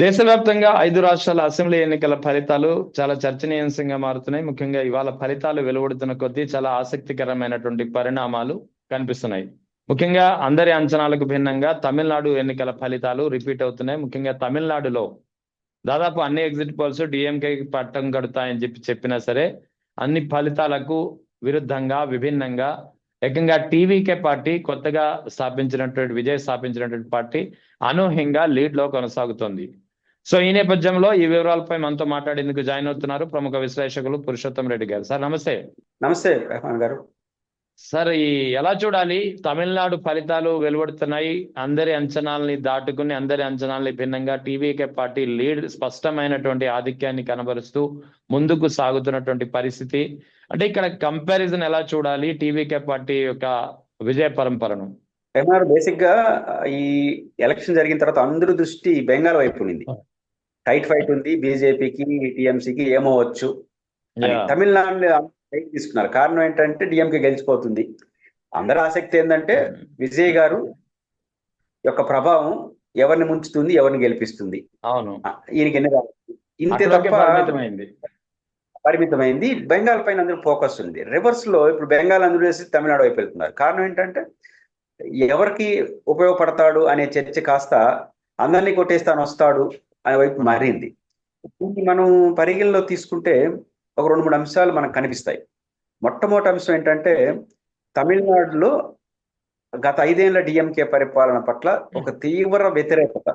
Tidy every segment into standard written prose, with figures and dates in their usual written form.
దేశవ్యాప్తంగా 5 రాష్ట్రాల అసెంబ్లీ ఎన్నికల ఫలితాలు చాలా చర్చనీయాంశంగా మారుతున్నాయి. ముఖ్యంగా ఇవాళ ఫలితాలు వెలువడుతున్న కొద్దీ చాలా ఆసక్తికరమైనటువంటి పరిణామాలు కనిపిస్తున్నాయి. ముఖ్యంగా అందరి అంచనాలకు భిన్నంగా తమిళనాడు ఎన్నికల ఫలితాలు రిపీట్ అవుతున్నాయి. ముఖ్యంగా తమిళనాడులో దాదాపు అన్ని ఎగ్జిట్ పోల్స్ డిఎంకేకి పట్టం కడతాయని చెప్పినా సరే అన్ని ఫలితాలకు విరుద్ధంగా విభిన్నంగా ఏకంగా టీవీకే పార్టీ కొత్తగా స్థాపించినటువంటి పార్టీ అనూహ్యంగా లీడ్ లో కొనసాగుతోంది. సో ఈ నేపథ్యంలో ఈ వివరాలపై మనతో మాట్లాడేందుకు జాయిన్ అవుతున్నారు ప్రముఖ విశ్లేషకులు పురుషోత్తం రెడ్డి గారు. సార్ నమస్తే. నమస్తే రెహమాన్ గారు. సార్ ఎలా చూడాలి? తమిళనాడు ఫలితాలు వెలువడుతున్నాయి. అందరి అంచనాలని దాటుకుని అందరి అంచనాలని భిన్నంగా టీవీకే పార్టీ లీడ్ స్పష్టమైనటువంటి ఆధిక్యాన్ని కనబరుస్తూ ముందుకు సాగుతున్నటువంటి పరిస్థితి. అంటే ఇక్కడ కంపారిజన్ ఎలా చూడాలి టీవీకే పార్టీ యొక్క విజయ పరంపరను? రెహమాన్ బేసిక్ గా ఈ ఎలక్షన్ జరిగిన తర్వాత అందరి దృష్టి బెంగాల్ వైపు ఉంది. టైట్ ఫైట్ ఉంది బీజేపీకి టీఎంసీకి ఏమవచ్చు అని. తమిళనాడు తీసుకున్నారు. కారణం ఏంటంటే డిఎంకే గెలిచిపోతుంది. అందరి ఆసక్తి ఏంటంటే విజయ్ గారు యొక్క ప్రభావం ఎవరిని ముంచుతుంది, ఎవరిని గెలిపిస్తుంది. అవును, ఈయనకి ఎన్ని ఇంతే తప్ప పరిమితమైంది. బెంగాల్ పైన అందరూ ఫోకస్ ఉంది. రివర్స్ లో ఇప్పుడు బెంగాల్ అందరూ వేసి తమిళనాడు వైపు వెళ్తున్నారు. కారణం ఏంటంటే ఎవరికి ఉపయోగపడతాడు అనే చర్చ కాస్త అందరినీ కొట్టేస్తాను వస్తాడు అనే వైపు మారింది. మనం పరిగణలో తీసుకుంటే ఒక 2-3 అంశాలు మనకు కనిపిస్తాయి. మొట్టమొదటి అంశం ఏంటంటే తమిళనాడులో గత 5 ఏళ్ల డిఎంకే పరిపాలన పట్ల ఒక తీవ్ర వ్యతిరేకత,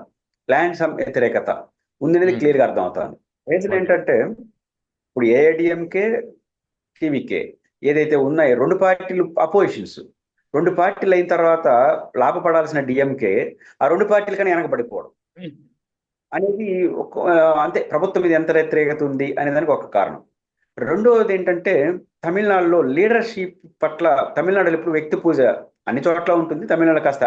ల్యాండ్ వ్యతిరేకత ఉందనేది క్లియర్ గా అర్థం అవుతుంది. రీజన్ ఏంటంటే ఇప్పుడు ఏఐడిఎంకే టీవీకే ఏదైతే ఉన్నాయో 2 పార్టీలు అపోజిషన్స్, 2 పార్టీలు అయిన తర్వాత లాభపడాల్సిన డిఎంకే ఆ 2 పార్టీల కన్నా వెనకబడిపోవడం అనేది అంతే. ప్రభుత్వం మీద ఎంత వ్యతిరేకత ఉంది అనే దానికి ఒక కారణం. రెండవది ఏంటంటే తమిళనాడులో లీడర్షిప్ పట్ల తమిళనాడులో ఇప్పుడు వ్యక్తి పూజ అన్ని చోట్ల ఉంటుంది. తమిళనాడు కాస్త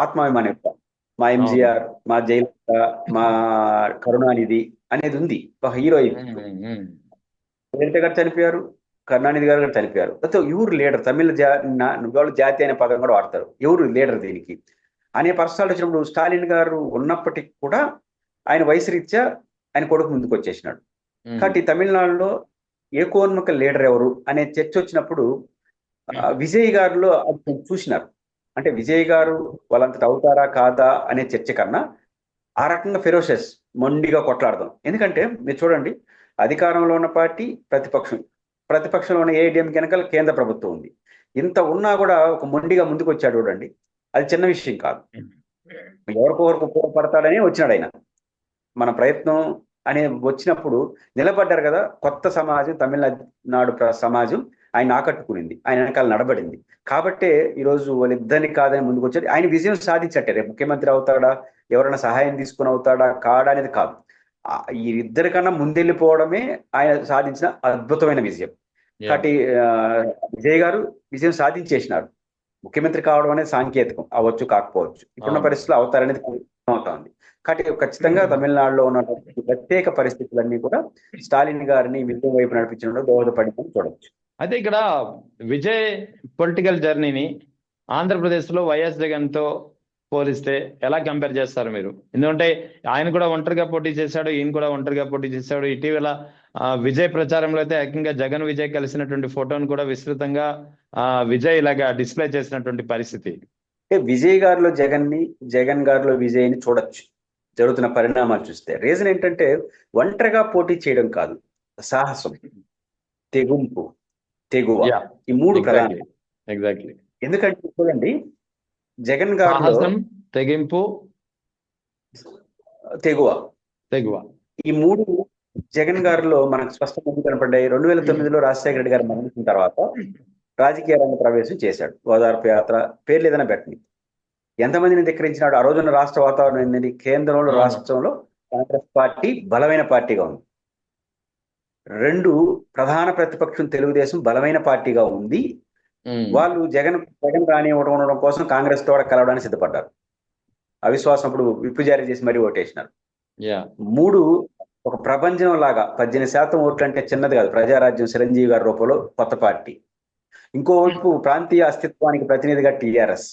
ఆత్మాభిమానం ఎక్కువ. మా ఎంజిఆర్, మా జయలలిత, మా కరుణానిధి అనేది ఉంది. ఒక హీరోయిన్ జయలలిత గారు చనిపోయారు, కరుణానిధి గారు చనిపోయారు. ఎవరు లీడర్? వాళ్ళు జాతి అనే పదం కూడా వాడతారు. ఎవరు లీడర్ దీనికి అనే పర్సనాలిటీ వచ్చినప్పుడు స్టాలిన్ గారు ఉన్నప్పటికీ కూడా ఆయన వయసు రీత్యా ఆయన కొడుకు ముందుకు వచ్చేసినాడు. కాబట్టి తమిళనాడులో ఏకోన్ముఖ లీడర్ ఎవరు అనే చర్చ వచ్చినప్పుడు విజయ్ గారిలో అది చూసినారు. అంటే విజయ్ గారు వాళ్ళంతటి అవుతారా కాదా అనే చర్చ కన్నా ఆ రకంగా ఫెరోషియస్ మొండిగా కొట్లాడదాం. ఎందుకంటే మీరు చూడండి, అధికారంలో ఉన్న పార్టీ ప్రతిపక్షంలో ఉన్న ఏఐడిఎం వెనకాల కేంద్ర ప్రభుత్వం ఉంది. ఇంత ఉన్నా కూడా ఒక మొండిగా ముందుకు వచ్చాడు చూడండి. అది చిన్న విషయం కాదు. ఎవరికొవరికి ఉపయోగపడతాడని వచ్చినాడు ఆయన. మన ప్రయత్నం అనే వచ్చినప్పుడు నిలబడ్డారు కదా. కొత్త సమాజం, తమిళనాడు సమాజం ఆయన ఆకట్టుకునింది, ఆయన వెనకాల నడబడింది. కాబట్టే ఈరోజు వాళ్ళిద్దరిని కాదని ముందుకు వచ్చాడు. ఆయన విజయం సాధించట్టే. రేపు ముఖ్యమంత్రి అవుతాడా, ఎవరైనా సహాయం తీసుకుని అవుతాడా కాడా అనేది కాదు. ఈ ఇద్దరికన్నా ముందెళ్ళిపోవడమే ఆయన సాధించిన అద్భుతమైన విజయం. కాబట్టి విజయ్ గారు విజయం సాధించేసినారు. ముఖ్యమంత్రి కావడం అనేది సాంకేతికం, అవ్వచ్చు కాకపోవచ్చు. ఇప్పుడున్న పరిస్థితుల్లో అవుతారనేది అవుతుంది. కాబట్టి ఖచ్చితంగా తమిళనాడులో ఉన్నటువంటి ప్రత్యేక పరిస్థితులన్నీ కూడా స్టాలిన్ గారిని విజయం వైపు నడిపించడంలో దోహదపడిందని చూడవచ్చు. అయితే ఇక్కడ విజయ్ పొలిటికల్ జర్నీని ఆంధ్రప్రదేశ్ లో వైఎస్ జగన్ తో పోలిస్తే ఎలా కంపేర్ చేస్తారు మీరు? ఎందుకంటే ఆయన కూడా ఒంటరిగా పోటీ చేశాడు, ఈయన కూడా ఒంటరిగా పోటీ చేశాడు. ఇటీవల విజయ్ ప్రచారంలో అయితే ఏకంగా జగన్ విజయ్ కలిసినటువంటి ఫోటోను కూడా విస్తృతంగా విజయ్ ఇలాగా డిస్ప్లే చేసినటువంటి పరిస్థితి. విజయ్ గారిలో జగన్ గారిలో విజయ్ని చూడొచ్చు జరుగుతున్న పరిణామాలు చూస్తే. రీజన్ ఏంటంటే ఒంటరిగా పోటీ చేయడం కాదు, సాహసం, తెగువ, ఈ 3 ప్రధానం. ఎగ్జాక్ట్లీ. ఎందుకంటే చూడండి, జగన్ గారిలో తెగింపు, తెగువ, ఈ 3 జగన్ గారిలో మనకు స్పష్టంగా కనపడ్డాయి. 2009లో రాజశేఖర రెడ్డి గారు మరణించిన తర్వాత రాజకీయ రంగ ప్రవేశం చేశాడు. ఓదార్పు యాత్ర, పేర్లు ఏదైనా పెట్టండి. ఎంతమందిని ధిక్కరించినాడు? ఆ రోజున రాష్ట్ర వాతావరణం ఏంటంటే కేంద్రంలో, రాష్ట్రంలో కాంగ్రెస్ పార్టీ బలమైన పార్టీగా ఉంది. 2 ప్రధాన ప్రతిపక్షం తెలుగుదేశం బలమైన పార్టీగా ఉంది. వాళ్ళు జగన్ రానివ్వడం కోసం కాంగ్రెస్ తో కలవడానికి సిద్ధపడ్డారు. అవిశ్వాసం అప్పుడు విప్పు జారీ చేసి మరీ ఓటేసినారు. 3 ఒక ప్రపంచం లాగా 18% ఓట్లు అంటే చిన్నది కాదు. ప్రజారాజ్యం చిరంజీవి గారి రూపంలో కొత్త పార్టీ. ఇంకోవైపు ప్రాంతీయ అస్తిత్వానికి ప్రతినిధిగా టీఆర్ఎస్.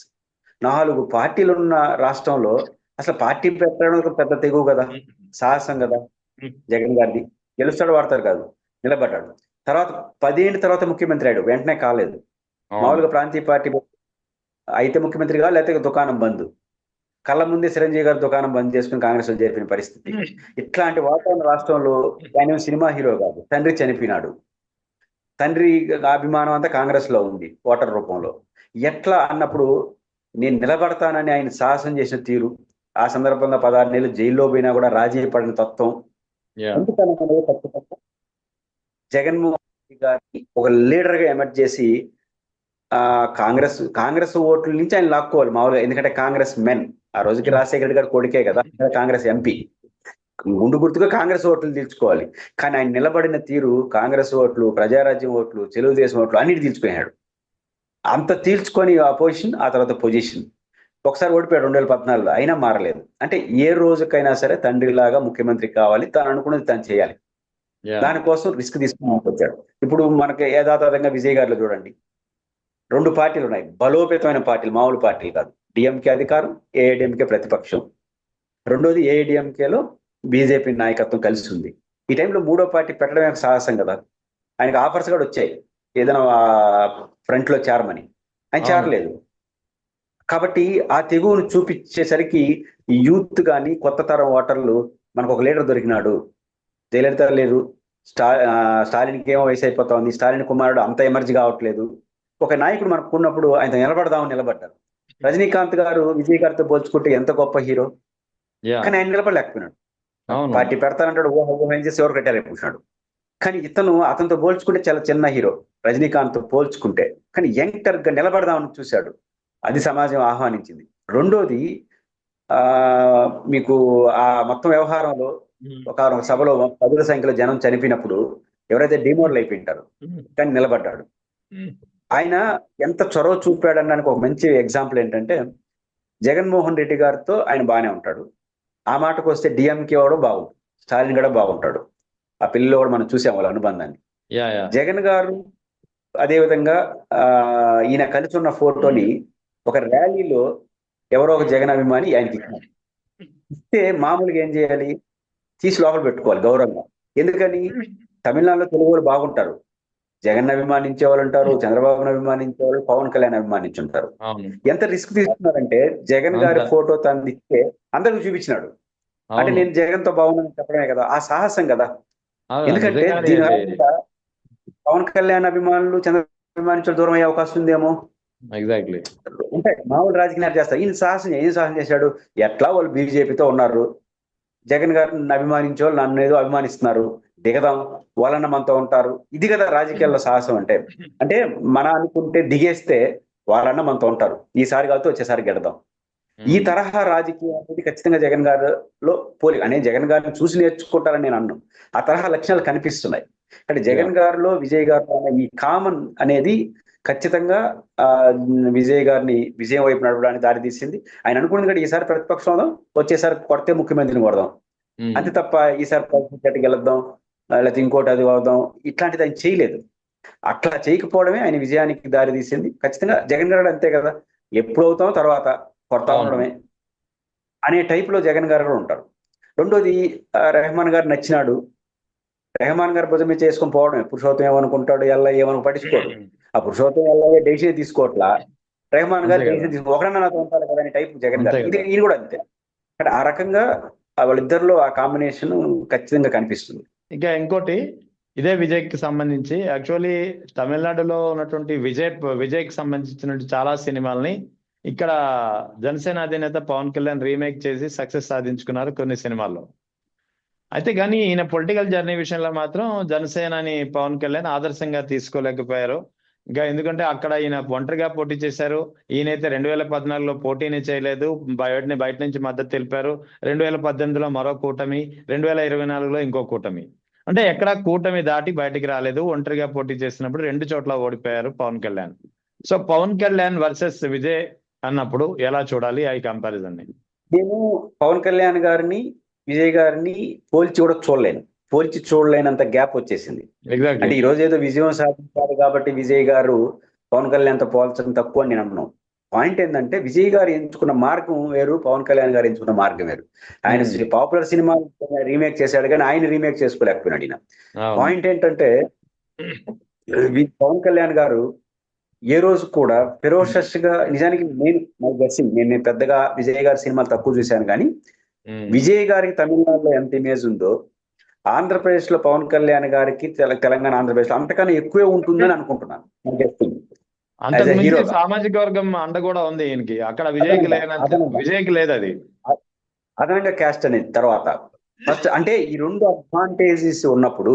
4 పార్టీలున్న రాష్ట్రంలో అసలు పార్టీ పెట్టడం ఒక పెద్ద తెగువ కదా, సాహసం కదా జగన్ గారిది. గెలుస్తాడు వాడతారు కాదు, నిలబడ్డాడు. తర్వాత 10 ఏళ్ళ తర్వాత ముఖ్యమంత్రి అయ్యాడు, వెంటనే కాలేదు. మామూలుగా ప్రాంతీయ పార్టీ అయితే ముఖ్యమంత్రిగా, లేకపోతే దుకాణం బంద్. కళ్ళ ముందే చిరంజీవి గారు దుకాణం బంద్ చేసుకుని కాంగ్రెస్ లో చేరిన పరిస్థితి. ఇట్లాంటి వాతావరణ రాష్ట్రంలో ఆయన సినిమా హీరో కాదు, తండ్రి చనిపోయినాడు. తండ్రి అభిమానం అంతా కాంగ్రెస్ లో ఉంది ఓటర్ రూపంలో. ఎట్లా అన్నప్పుడు నేను నిలబడతానని ఆయన సాహసం చేసిన తీరు, ఆ సందర్భంగా 16 నెలలు జైల్లో పోయినా కూడా రాజీ పడిన తత్వం, ఎందుకని ఖచ్చితంగా జగన్మోహన్ రెడ్డి గారిని ఒక లీడర్ గా ఎమర్జ్ చేసి కాంగ్రెస్ ఓట్ల నుంచి ఆయన లాక్కోవాలి మామూలుగా. ఎందుకంటే కాంగ్రెస్ మెన్, ఆ రోజుకి రాజశేఖర రెడ్డి గారు కొడుకే కదా, కాంగ్రెస్ ఎంపీ, గుండు గుర్తుగా కాంగ్రెస్ ఓట్లు తీర్చుకోవాలి. కానీ ఆయన నిలబడిన తీరు కాంగ్రెస్ ఓట్లు, ప్రజారాజ్యం ఓట్లు, తెలుగుదేశం ఓట్లు అన్నిటి తీర్చుకున్నాడు. అంత తీర్చుకొని ఆ పొజిషన్, ఆ తర్వాత పొజిషన్. ఒకసారి ఓడిపోయాడు 2014లో, అయినా మారలేదు. అంటే ఏ రోజుకైనా సరే తండ్రిలాగా ముఖ్యమంత్రి కావాలి, తాను అనుకున్నది తాను చేయాలి. దానికోసం రిస్క్ తీసుకుని వచ్చాడు. ఇప్పుడు మనకి యథాతథంగా విజయ్ గారిలో చూడండి, 2 పార్టీలు ఉన్నాయి, బలోపేతమైన పార్టీలు, మామూలు పార్టీలు కాదు. డిఎంకే అధికారం, ఏఐడిఎంకే ప్రతిపక్షం. రెండోది ఏఐడిఎంకేలో బీజేపీ నాయకత్వం కలిసి ఉంది. ఈ టైంలో 3వ పార్టీ పెట్టడమే సాహసం కదా. ఆయనకు ఆఫర్స్ కూడా వచ్చాయి ఏదైనా ఫ్రంట్ లో చేరమని, ఆయన చేరలేదు. కాబట్టి ఆ తెగువను చూపించేసరికి ఈ యూత్ కానీ కొత్త తరం ఓటర్లు, మనకు ఒక లీడర్ దొరికినాడు, జయలలిత లేదు, స్టాలిన్కి ఏమో వయసు అయిపోతా ఉంది, స్టాలిన్ కుమారుడు అంత ఎమర్జీ కావట్లేదు, ఒక నాయకుడు మనకు ఉన్నప్పుడు ఆయన నిలబడదామని నిలబడ్డారు. రజనీకాంత్ గారు విజయ్ గారితో పోల్చుకుంటే ఎంత గొప్ప హీరో, కానీ ఆయన నిలబడలేకపోయినాడు. పార్టీ పెడతానంటాడు, ఊహం చేసి ఎవరు కట్టారనుకుంటున్నాడు. కానీ అతనితో పోల్చుకుంటే చాలా చిన్న హీరో రజనీకాంత్ పోల్చుకుంటే, కానీ యంగ్టర్ గా నిలబడదామని చూశాడు. అది సమాజం ఆహ్వానించింది. రెండోది మీకు ఆ మొత్తం వ్యవహారంలో ఒక సభలో 10ల సంఖ్యలో జనం చనిపోయినప్పుడు ఎవరైతే డిమోరల్ అయిపోయింటారు, కానీ నిలబడ్డాడు. ఆయన ఎంత చొరవ చూపాడనడానికి ఒక మంచి ఎగ్జాంపుల్ ఏంటంటే, జగన్మోహన్ రెడ్డి గారితో ఆయన బాగానే ఉంటాడు, ఆ మాటకు వస్తే డిఎంకే వాడు బాగుంటుంది, స్టాలిన్ కూడా బాగుంటాడు. ఆ పిల్లలు కూడా మనం చూసాం వాళ్ళ అనుబంధాన్ని. జగన్ గారు అదే విధంగా ఈయన కలిసి ఉన్న ఫోటోని ఒక ర్యాలీలో ఎవరో ఒక జగన్ అభిమాని ఆయనకి ఇస్తే మామూలుగా ఏం చేయాలి, తీసి లోపల పెట్టుకోవాలి గౌరవంగా. ఎందుకని తమిళనాడులో తెలుగు వాళ్ళు బాగుంటారు, జగన్ అభిమానించే వాళ్ళు ఉంటారు, చంద్రబాబును అభిమానించే వాళ్ళు, పవన్ కళ్యాణ్ అభిమానించుంటారు. ఎంత రిస్క్ తీసుకున్నారంటే జగన్ గారి ఫోటో తను ఇస్తే అందరికి చూపించినాడు. అంటే నేను జగన్ తో బాగున్నాను చెప్పడమే కదా, ఆ సాహసం కదా. ఎందుకంటే దీని పవన్ కళ్యాణ్ అభిమానులు, చంద్రబాబు అభిమానించే దూరం అయ్యే అవకాశం ఉందేమో. ఎగ్జాక్ట్లీ. అంటే మామూలు రాజకీయాలు చేస్తారు. ఈయన ఏం సాహసం చేశాడు, ఎట్లా వాళ్ళు బీజేపీతో ఉన్నారు, జగన్ గారిని అభిమానించే వాళ్ళు నన్ను ఏదో అభిమానిస్తున్నారు, దిగదాం, వాళ్ళన్న మనతో ఉంటారు. ఇది కదా రాజకీయాల్లో సాహసం అంటే. అంటే మన అనుకుంటే దిగేస్తే వాళ్ళన్న మనతో ఉంటారు, ఈసారి కాదు వచ్చేసారి గెడదాం. ఈ తరహా రాజకీయం అనేది ఖచ్చితంగా జగన్ గారిలో జగన్ గారిని చూసి నేర్చుకుంటారని నేను అన్నాను. ఆ తరహా లక్షణాలు కనిపిస్తున్నాయి. అంటే జగన్ గారిలో విజయ్ గారిలో ఈ కామన్ అనేది ఖచ్చితంగా విజయ్ గారిని విజయం వైపు నడవడానికి దారి తీసింది. ఆయన అనుకున్నది కూడా ఈసారి ప్రతిపక్షం అవుదాం, వచ్చేసారి కొడితే ముఖ్యమంత్రిని కొడదాం, అంతే తప్ప ఈసారి ప్రతిపక్షానికి గెలుద్దాం లేకపోతే ఇంకోటి అది అవుదాం ఇట్లాంటిది ఆయన చేయలేదు. అట్లా చేయకపోవడమే ఆయన విజయానికి దారి తీసింది. ఖచ్చితంగా జగన్ గారు అంతే కదా, ఎప్పుడు అవుతామో తర్వాత కొడతా ఉండడమే అనే టైప్ లో జగన్ గారు కూడా ఉంటారు. రెండోది రెహమాన్ గారు నచ్చినాడు, రెహమాన్ గారు భుజమే చేసుకొని పోవడమే. పురుషోత్తం ఏమనుకుంటాడు, ఎల్ల ఏమను పట్టించుకోడు. ఆ పురుషోత్తం ఎల్ల డెసిషన్ తీసుకోవట్లా, రెహమాన్ గారు డెసిషన్ తీసుకో ఒకరన్నా నాతో ఉంటారు కదా అనే టైప్ జగన్ గారు. ఇది కూడా అంతే. అంటే ఆ రకంగా వాళ్ళిద్దరిలో ఆ కాంబినేషన్ ఖచ్చితంగా కనిపిస్తుంది. ఇంకా ఇంకోటి ఇదే విజయ్కి సంబంధించి, యాక్చువల్లీ తమిళనాడులో ఉన్నటువంటి విజయ్కి సంబంధించిన చాలా సినిమాల్ని ఇక్కడ జనసేన అధినేత పవన్ కళ్యాణ్ రీమేక్ చేసి సక్సెస్ సాధించుకున్నారు కొన్ని సినిమాల్లో. అయితే కానీ ఈయన పొలిటికల్ జర్నీ విషయంలో మాత్రం జనసేనని పవన్ కళ్యాణ్ ఆదర్శంగా తీసుకోలేకపోయారు. ఇంకా ఎందుకంటే అక్కడ ఈయన ఒంటరిగా పోటీ చేశారు. ఈయనైతే 2014లో పోటీని చేయలేదు, బయట నుంచి మద్దతు తెలిపారు. 2018లో మరో కూటమి, 2024లో ఇంకో కూటమి. అంటే ఎక్కడా కూటమి దాటి బయటికి రాలేదు. ఒంటరిగా పోటీ చేసినప్పుడు 2 చోట్ల ఓడిపోయారు పవన్ కళ్యాణ్. సో పవన్ కళ్యాణ్ వర్సెస్ విజయ్ అన్నప్పుడు ఎలా చూడాలి ఈ కంపారిజన్ ని? నేను పవన్ కళ్యాణ్ గారిని విజయ్ గారిని పోల్చి చూడలేనంత గ్యాప్ వచ్చేసింది. అంటే ఈ రోజు ఏదో విజయం సాధించారు కాబట్టి విజయ్ గారు పవన్ కళ్యాణ్తో పోల్చడం తక్కువ అని నేను అన్నాను. పాయింట్ ఏంటంటే విజయ్ గారు ఎంచుకున్న మార్గం వేరు, పవన్ కళ్యాణ్ గారు ఎంచుకున్న మార్గం వేరు. ఆయన పాపులర్ సినిమా రీమేక్ చేశాడు కానీ ఆయన రీమేక్ చేసుకోలేకపోయినాడు. ఈయన పాయింట్ ఏంటంటే పవన్ కళ్యాణ్ గారు ఏ రోజు కూడా ఫెరోషస్ గా, నిజానికి నేను పెద్దగా విజయ్ గారి సినిమాలు తక్కువ చూశాను కానీ విజయ్ గారికి తమిళనాడులో ఎంత ఇమేజ్ ఉందో ఆంధ్రప్రదేశ్ లో పవన్ కళ్యాణ్ గారికి తెలంగాణ ఆంధ్రప్రదేశ్ లో అంతకన్నా ఎక్కువే ఉంటుందని అనుకుంటున్నాను. సామాజిక వర్గం అండ కూడా ఉంది ఈయనకి, అక్కడ విజయ్కి లేదు అది అదనంగా క్యాస్ట్ అనేది. తర్వాత ఫస్ట్ అంటే ఈ రెండు అడ్వాంటేజెస్ ఉన్నప్పుడు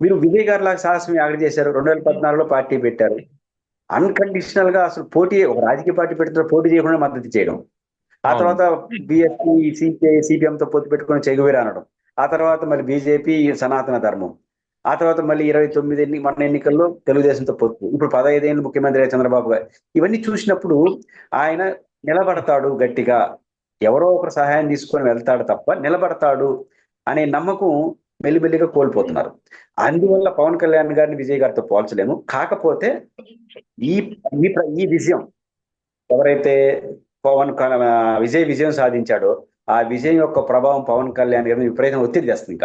మీరు విజయ్ గారి లాగా సాహసం యాగ చేశారు. 2014లో పార్టీ పెట్టారు, అన్కండిషనల్ గా అసలు పోటీ, ఒక రాజకీయ పార్టీ పెడుతున్న పోటీ చేయకుండా మద్దతు చేయడం. ఆ తర్వాత బిఎస్పీ సిపిఎంతో పొత్తు పెట్టుకుని చెగువేరా అనడం. ఆ తర్వాత మళ్ళీ బీజేపీ సనాతన ధర్మం. ఆ తర్వాత మళ్ళీ 29 మన ఎన్నికల్లో తెలుగుదేశంతో పొత్తు. ఇప్పుడు 15 ఏళ్ళు ముఖ్యమంత్రి చంద్రబాబు గారు. ఇవన్నీ చూసినప్పుడు ఆయన నిలబడతాడు గట్టిగా, ఎవరో ఒకరు సహాయం తీసుకొని వెళ్తాడు తప్ప నిలబడతాడు అనే నమ్మకం మెల్లిమెల్లిగా కోల్పోతున్నారు. అందువల్ల పవన్ కళ్యాణ్ గారిని విజయ్ గారితో పోల్చలేము. కాకపోతే ఈ విజయం ఎవరైతే విజయం సాధించాడో ఆ విజయం యొక్క ప్రభావం పవన్ కళ్యాణ్ గారిని విపరీతం ఒత్తిడి చేస్తుంది.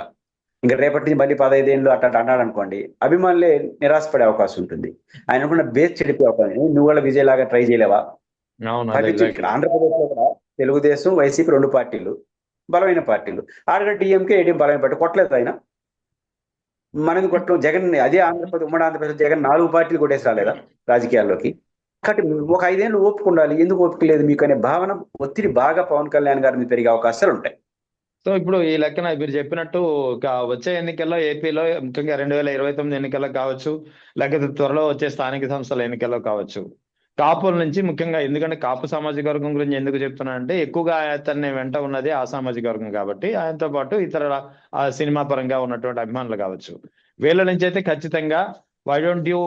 ఇంకా రేపటి నుంచి మళ్ళీ 15 ఏళ్ళు అట్లా అన్నాడు అనుకోండి, అభిమానులే నిరాశపడే అవకాశం ఉంటుంది. ఆయన అనుకున్న బేస్ చెడిపే అవకాశం. నువ్వు కూడా విజయ్ లాగా ట్రై చేయలేవా? ఆంధ్రప్రదేశ్ లో కూడా తెలుగుదేశం, వైసీపీ 2 పార్టీలు బలమైన పార్టీలు. ఆడగడ్డ డిఎంకే ఏటీఎం బలమైన పార్టీ, కొట్టలేదు ఆయన. మనది కొట్టడం జగన్. అదే ఆంధ్రప్రదేశ్, ఉమ్మడి ఆంధ్రప్రదేశ్ జగన్ 4 పార్టీలు కొట్టేసి రాలేదా రాజకీయాల్లోకి? కాబట్టి ఒక 5 ఏళ్ళు ఓపిక ఉండాలి. ఎందుకు ఓపిక లేదు మీకు అనే భావన, ఒత్తిడి బాగా పవన్ కళ్యాణ్ గారి మీద పెరిగే అవకాశాలు ఉంటాయి. సో ఇప్పుడు ఈ లెక్కన మీరు చెప్పినట్టు వచ్చే ఎన్నికల్లో ఏపీలో ముఖ్యంగా 2029 ఎన్నికల్లో కావచ్చు, లేకపోతే త్వరలో వచ్చే స్థానిక సంస్థల ఎన్నికల్లో కావచ్చు, కాపుల నుంచి ముఖ్యంగా, ఎందుకంటే కాపు సామాజిక వర్గం గురించి ఎందుకు చెప్తున్నానంటే ఎక్కువగా అతన్ని వెంట ఉన్నది ఆ సామాజిక వర్గం కాబట్టి, ఆయనతో పాటు ఇతర సినిమా పరంగా ఉన్నటువంటి అభిమానులు కావచ్చు, వీళ్ళ నుంచి అయితే ఖచ్చితంగా why don't you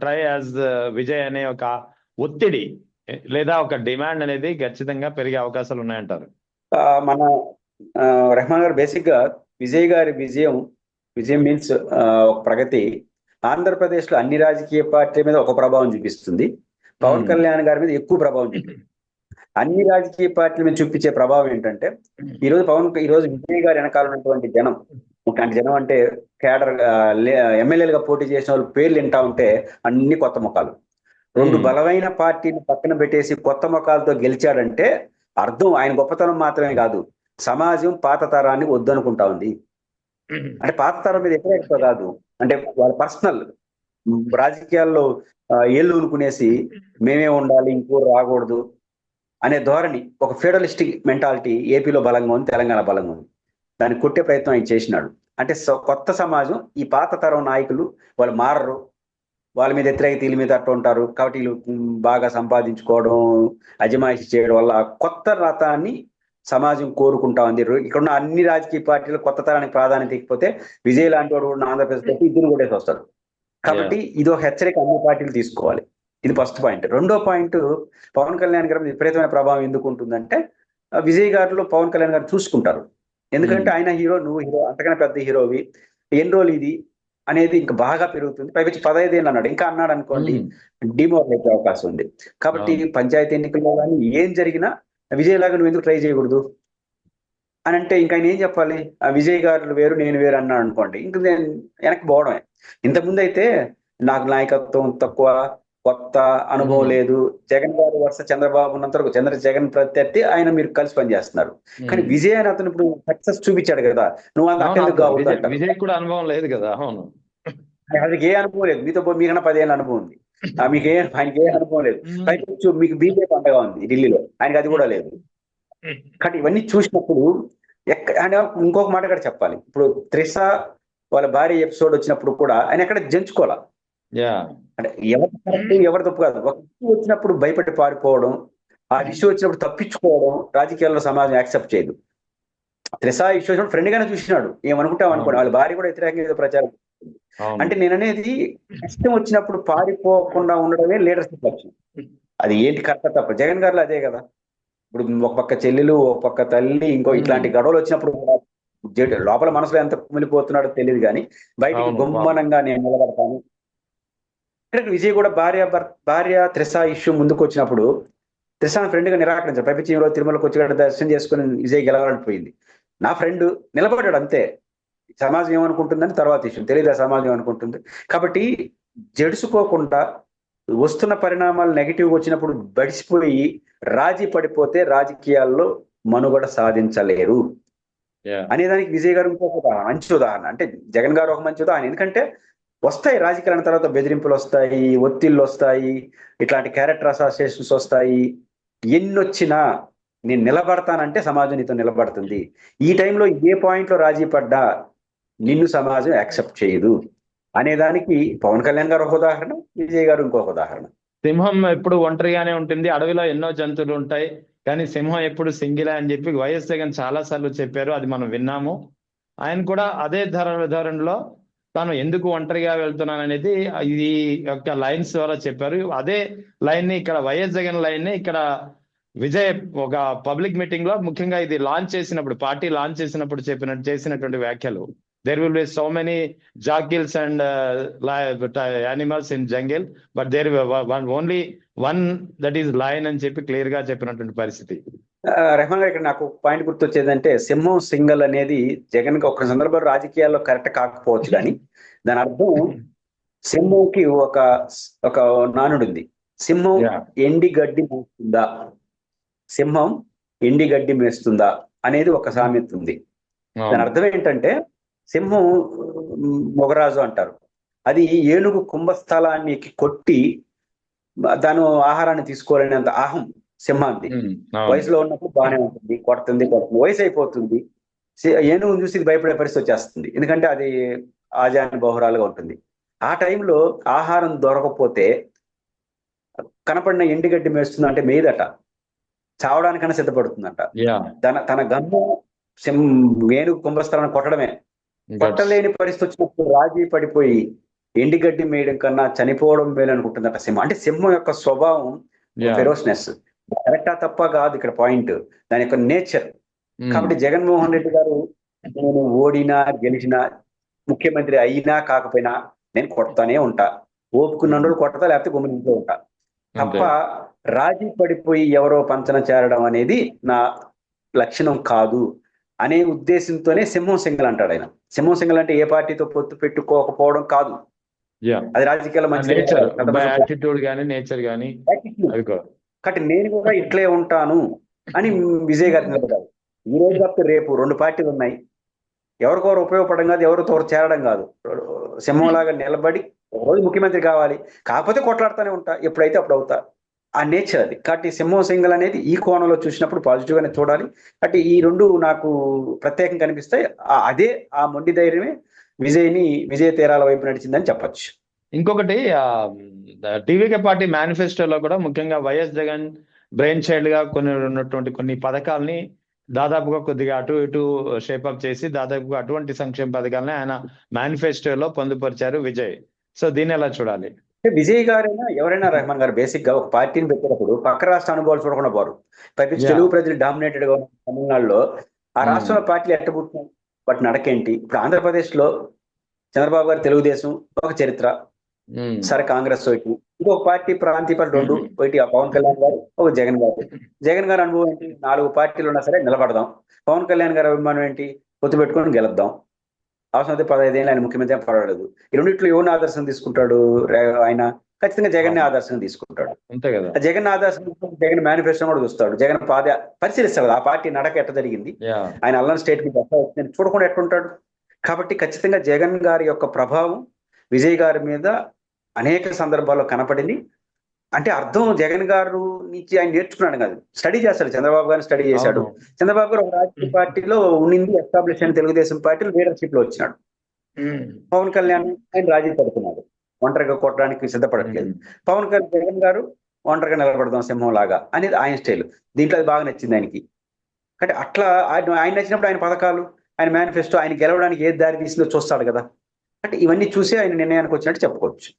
try as Vijay అనే ఒక ఒత్తిడి లేదా ఒక డిమాండ్ అనేది ఖచ్చితంగా పెరిగే అవకాశాలు ఉన్నాయంటారు. మన రెహమాన్ గారు బేసిక్ గా విజయ్ గారి విజయం మీన్స్ ఒక ప్రగతి ఆంధ్రప్రదేశ్ లో అన్ని రాజకీయ పార్టీల మీద ఒక ప్రభావం చూపిస్తుంది. పవన్ కళ్యాణ్ గారి మీద ఎక్కువ ప్రభావం చూపిస్తుంది. అన్ని రాజకీయ పార్టీల మీద చూపించే ప్రభావం ఏంటంటే ఈరోజు విజయ్ గారి వెనకాల ఉన్నటువంటి జనం, ఇట్లాంటి జనం అంటే కేడర్, ఎమ్మెల్యేలుగా పోటీ చేసిన వాళ్ళు పేర్లు వింటా ఉంటే అన్ని కొత్త ముఖాలు. 2 బలమైన పార్టీని పక్కన పెట్టేసి కొత్త ముఖాలతో గెలిచాడంటే అర్థం ఆయన గొప్పతనం మాత్రమే కాదు, సమాజం పాత తరాన్ని వద్దనుకుంటా ఉంది. అంటే పాత తరం మీద ఎక్కువ కాదు, అంటే వాళ్ళ పర్సనల్ రాజకీయాల్లో ఏళ్ళు అనుకునేసి మేమే ఉండాలి ఇంకోరు రాకూడదు అనే ధోరణి, ఒక ఫెడరలిస్టిక్ మెంటాలిటీ ఏపీలో బలంగా ఉంది, తెలంగాణ బలంగా ఉంది. దాన్ని కొట్టే ప్రయత్నం ఆయన చేసినాడు. అంటే కొత్త సమాజం, ఈ పాత తరం నాయకులు వాళ్ళు మారరు, వాళ్ళ మీద వ్యతిరేకత వీళ్ళ మీద అట్లా ఉంటారు కాబట్టి వీళ్ళు బాగా సంపాదించుకోవడం, అజమాయిషి చేయడం వల్ల కొత్త రథాన్ని సమాజం కోరుకుంటా ఉంది. ఇక్కడున్న అన్ని రాజకీయ పార్టీలు కొత్త తరానికి ప్రాధాన్యత ఇకపోతే విజయ్ లాంటి వాడు కూడా ఆంధ్రప్రదేశ్ పెట్టి ఇద్దరు కూడా వస్తారు. కాబట్టి ఇది ఒక హెచ్చరిక అన్ని పార్టీలు తీసుకోవాలి. ఇది ఫస్ట్ పాయింట్. రెండో పాయింట్, పవన్ కళ్యాణ్ గారి విపరీతమైన ప్రభావం ఎందుకు ఉంటుందంటే విజయ్ గారిలో పవన్ కళ్యాణ్ గారు చూసుకుంటారు. ఎందుకంటే ఆయన హీరో, నువ్వు హీరో, అంతకన్నా పెద్ద హీరోవి, ఎన్ని రోజులు ఇది అనేది ఇంకా బాగా పెరుగుతుంది. పైపించి 15 ఏళ్ళు అన్నాడు, ఇంకా అన్నాడు అనుకోండి డిమోరల్ అయ్యే అవకాశం ఉంది. కాబట్టి పంచాయతీ ఎన్నికల్లో కానీ ఏం జరిగినా విజయ్ లాగా నువ్వు ఎందుకు ట్రై చేయకూడదు అని అంటే ఇంకా ఆయన ఏం చెప్పాలి? ఆ విజయ్ గారు వేరు నేను వేరు అన్నాడు అనుకోండి, ఇంక నేను వెనక్కి పోవడమే. ఇంతకుముందు అయితే నాకు నాయకత్వం తక్కువ, కొత్త అనుభవం లేదు, జగన్ గారు వరుస చంద్రబాబు ఉన్నంత జగన్ ప్రత్యర్థి, ఆయన మీరు కలిసి పనిచేస్తున్నారు. కానీ విజయ్ అని అతను ఇప్పుడు సక్సెస్ చూపించాడు కదా, నువ్వు అంత కావద్దు. విజయ్ కూడా అనుభవం లేదు కదా. అవును, ఆయనకి ఏ అనుభవం లేదు, మీకన్నా 10 ఏళ్ళ అనుభవం ఉంది. ఆయనకి ఏ అనుభవం లేదు. పైకి మీకు బీజేపీ అండగా ఉంది ఢిల్లీలో, ఆయనకి అది కూడా లేదు. కానీ ఇవన్నీ చూసినప్పుడు ఆయన ఇంకొక మాట కూడా చెప్పాలి. ఇప్పుడు త్రిష వాళ్ళ భార్య ఎపిసోడ్ వచ్చినప్పుడు కూడా ఆయన ఎక్కడ జంచుకోవాలా, అంటే ఎవరి కరెక్ట్ ఎవరి తప్పు కాదు. ఒక ఇష్యూ వచ్చినప్పుడు భయపడి పారిపోవడం, ఆ ఇష్యూ వచ్చినప్పుడు తప్పించుకోవడం రాజకీయాల్లో సమాజం యాక్సెప్ట్ చేయదు. త్రిష ఇష్యూ వచ్చినప్పుడు ఫ్రెండ్ గానే చూసినాడు, ఏమనుకుంటాం అనుకోండి, వాళ్ళ భార్య కూడా వ్యతిరేకంగా ప్రచారం. అంటే నేను అనేది కష్టం వచ్చినప్పుడు పారిపోకుండా ఉండడమే లీడర్షిప్ లక్ష్యం. అది ఏంటి కరెక్ట్ తప్ప. జగన్ గారిలో అదే కదా. ఇప్పుడు ఒక పక్క చెల్లెలు, ఒక పక్క తల్లి, ఇంకో ఇట్లాంటి గొడవలు వచ్చినప్పుడు లోపల మనసులో ఎంత కుమిలిపోతున్నాడో తెలియదు కానీ బయటికి గుమ్మనంగా నేను నిలబడతాను, ఇక్కడ విజయ్ కూడా భార్య త్రిష ఇష్యూ ముందుకు వచ్చినప్పుడు త్రిషాను ఫ్రెండ్గా నిరాకరించారు. పైపించి తిరుమలకు వచ్చి దర్శనం చేసుకుని విజయ్ గెలవాలని పోయింది. నా ఫ్రెండ్ నిలబడ్డాడు అంతే. సమాజం ఏమనుకుంటుందని తర్వాత ఇష్యూ తెలియదు, సమాజం ఏమనుకుంటుంది. కాబట్టి జడుసుకోకుండా వస్తున్న పరిణామాలు నెగిటివ్ వచ్చినప్పుడు బడిసిపోయి రాజీ పడిపోతే రాజకీయాల్లో మనుగడ సాధించలేరు అనేదానికి విజయ్ గారు ఇంకొక ఉదాహరణ, మంచి ఉదాహరణ. అంటే జగన్ గారు ఒక మంచి ఉదాహరణ. ఎందుకంటే వస్తాయి రాజకీయాల తర్వాత బెదిరింపులు వస్తాయి, ఒత్తిళ్ళు వస్తాయి, ఇట్లాంటి క్యారెక్టర్ అసోసియేషన్స్ వస్తాయి. ఎన్నొచ్చినా నేను నిలబడతానంటే సమాజం నీతో నిలబడుతుంది. ఈ టైంలో ఏ పాయింట్లో రాజీ పడ్డా నిన్ను సమాజం యాక్సెప్ట్ చేయదు అనేదానికి పవన్ కళ్యాణ్ గారు ఒక ఉదాహరణ, విజయ్ గారు ఇంకొక ఉదాహరణ. సింహం ఎప్పుడు ఒంటరిగానే ఉంటుంది, అడవిలో ఎన్నో జంతువులు ఉంటాయి, కానీ సింహం ఎప్పుడు సింగిలే అని చెప్పి వైఎస్ జగన్ చాలా సార్లు చెప్పారు. అది మనం విన్నాము. ఆయన కూడా అదే ధోరణిలో తాను ఎందుకు ఒంటరిగా వెళ్తున్నాను అనేది ఈ యొక్క లైన్స్ ద్వారా చెప్పారు. అదే లైన్ ని ఇక్కడ వైఎస్ జగన్ లైన్ ని ఇక్కడ విజయ్ ఒక పబ్లిక్ మీటింగ్ లో ముఖ్యంగా ఇది లాంచ్ చేసినప్పుడు, పార్టీ లాంచ్ చేసినప్పుడు చేసినటువంటి వ్యాఖ్యలు. There will be so many jackals and animals in jungle, but there only one that is lion అని చెప్పి క్లియర్ గా చెప్పినటువంటి పరిస్థితి. రెహమాన్ గారు, ఇక్కడ నాకు పాయింట్ గుర్తొచ్చేదంటే సింహం సింగల్ అనేది జగన్ కి ఒక సందర్భంలో రాజకీయాల్లో కరెక్ట్ కాకపోవచ్చు, కానీ దాని అర్థం సింహంకి ఒక నానుడు ఉంది. సింహం ఎండి గడ్డి మేస్తుందా, సింహం ఎండి గడ్డి మేస్తుందా అనేది ఒక సామెత ఉంది. దాని అర్థం ఏంటంటే సింహం మొగరాజు అంటారు. అది ఏనుగు కుంభస్థలాన్ని కొట్టి దాని ఆహారాన్ని తీసుకోలేనంత ఆహం సింహాంది. వయసులో ఉన్నప్పుడు బాగానే ఉంటుంది, కొడుతుంది, వయసు అయిపోతుంది, ఏనుగును చూసి ఇది భయపడే పరిస్థితి వచ్చేస్తుంది. ఎందుకంటే అది ఆజాని బహురాలుగా ఉంటుంది. ఆ టైంలో ఆహారం దొరకకపోతే కనపడిన ఎండిగడ్డి మేస్తుంది అంటే మేదట, చావడానికైనా సిద్ధపడుతుందంట. తన గమ్ము ఏనుగు కుంభస్థలాన్ని కొట్టడమే. కొట్టలేని పరిస్థితి వచ్చినప్పుడు రాజీ పడిపోయి ఎండిగడ్డి మేయడం కన్నా చనిపోవడం మేలు అనుకుంటుందట సింహం. అంటే సింహం యొక్క స్వభావం ఫెరోస్నెస్. కరెక్టా తప్ప కాదు ఇక్కడ పాయింట్, దాని యొక్క నేచర్. కాబట్టి జగన్మోహన్ రెడ్డి గారు నేను ఓడినా గెలిచినా ముఖ్యమంత్రి అయినా కాకపోయినా నేను కొడతానే ఉంటా, ఓపుకున్న రోజులు కొడతా, లేకపోతే గుమ్మనింట్లో ఉంటా తప్ప రాజీ పడిపోయి ఎవరో పంచన చేరడం అనేది నా లక్షణం కాదు అనే ఉద్దేశంతోనే సింహం సింగల్ అంటాడు ఆయన. సింహం సింగల్ అంటే ఏ పార్టీతో పొత్తు పెట్టుకోకపోవడం కాదు, అది రాజకీయాల మంచి నేచర్ గానీ. కాబట్టి నేను కూడా ఇట్లే ఉంటాను అని విజయ్ గారు నిలబడ్డారు. ఈ రోజు కాకపోతే రేపు 2 పార్టీలు ఉన్నాయి, ఎవరికొవరు ఉపయోగపడడం కాదు, ఎవరితో చేరడం కాదు. సింహంలాగా నిలబడి ఒక రోజు ముఖ్యమంత్రి కావాలి, కాకపోతే కొట్లాడుతూనే ఉంటా, ఎప్పుడైతే అప్పుడు అవుతా. ఆ నేచర్ అది. కాబట్టి సింహం సింగల్ అనేది ఈ కోణంలో చూసినప్పుడు పాజిటివ్ గానే చూడాలి. అంటే ఈ 2 నాకు ప్రత్యేకంగా కనిపిస్తాయి. అదే ఆ మొండి ధైర్యమే విజయ తీరాల వైపు నడిచిందని చెప్పొచ్చు. ఇంకొకటి టీవీకే పార్టీ మేనిఫెస్టోలో కూడా ముఖ్యంగా వైఎస్ జగన్ బ్రెయిన్ చైల్డ్ గా ఉన్నటువంటి కొన్ని పథకాలని దాదాపుగా కొద్దిగా అటు ఇటు షేపప్ చేసి దాదాపుగా అటువంటి సంక్షేమ పథకాలని ఆయన మేనిఫెస్టోలో పొందుపరిచారు విజయ్. సో దీన్ని ఎలా చూడాలి? విజయ్ గారైనా ఎవరైనా రెహమాన్ గారు బేసిక్ గా ఒక పార్టీని పెట్టేటప్పుడు పక్క రాష్ట్ర అనుభవాలు చూడకుండా పోరు. పైకి తెలుగు ప్రజలు డామినేటెడ్ గా ఉన్న తమిళనాడులో ఆ రాష్ట్రంలో పార్టీలు ఎట్టబుట్టినాయి, వాటి నడకేంటి? ఇప్పుడు ఆంధ్రప్రదేశ్ లో చంద్రబాబు గారు తెలుగుదేశం ఒక చరిత్ర, సరే కాంగ్రెస్ ఒకటి, ఇంకొక పార్టీ ప్రాంతీయ పార్టీ 2, ఒకటి పవన్ కళ్యాణ్ గారు, ఒక జగన్ గారు. జగన్ గారు అనుభవం ఏంటి? 4 పార్టీలు ఉన్నా సరే నిలబడదాం. పవన్ కళ్యాణ్ గారి అభిమానం ఏంటి? పొత్తు పెట్టుకొని గెలుద్దాం, అవసరం 15 ఏళ్ళు ఆయన ముఖ్యమంత్రి పర్వాలేదు. ఈ రెండిట్లో ఎవరిని ఆదర్శం తీసుకుంటాడు ఆయన? ఖచ్చితంగా జగన్ ని ఆదర్శంగా తీసుకుంటాడు. అంతే కదా. జగన్ ఆదర్శం, జగన్ మేనిఫెస్టో కూడా చూస్తాడు, జగన్ పరిశీలిస్తాడు ఆ పార్టీ నడక ఎట్ట జరిగింది, ఆయన అల్లన్ స్టేట్ కి చూడకుండా ఎట్లుంటాడు. కాబట్టి ఖచ్చితంగా జగన్ గారి యొక్క ప్రభావం విజయ్ గారి మీద అనేక సందర్భాల్లో కనపడింది. అంటే అర్థం జగన్ గారు నుంచి ఆయన నేర్చుకున్నాడు కాదు, స్టడీ చేస్తాడు. చంద్రబాబు గారిని స్టడీ చేశాడు. చంద్రబాబు గారు ఒక రాజకీయ పార్టీలో ఉండింది, ఎస్టాబ్లిష్ అయిన తెలుగుదేశం పార్టీలో లీడర్షిప్ లో వచ్చినాడు. పవన్ కళ్యాణ్ ఆయన రాజీ పడుతున్నాడు, ఒంటరిగా కొట్టడానికి సిద్ధపడట్లేదు. జగన్ గారు ఒంటరిగా నిలబడదాం సింహం లాగా అనేది ఆయన స్టైల్. దీంట్లో అది బాగా నచ్చింది ఆయనకి. అంటే అట్లా ఆయన నచ్చినప్పుడు ఆయన పథకాలు, ఆయన మేనిఫెస్టో ఆయన గెలవడానికి ఏది దారి తీసిందో చూస్తాడు కదా. అంటే ఇవన్నీ చూసి ఆయన నిర్ణయానికి వచ్చినట్టు చెప్పుకోవచ్చు.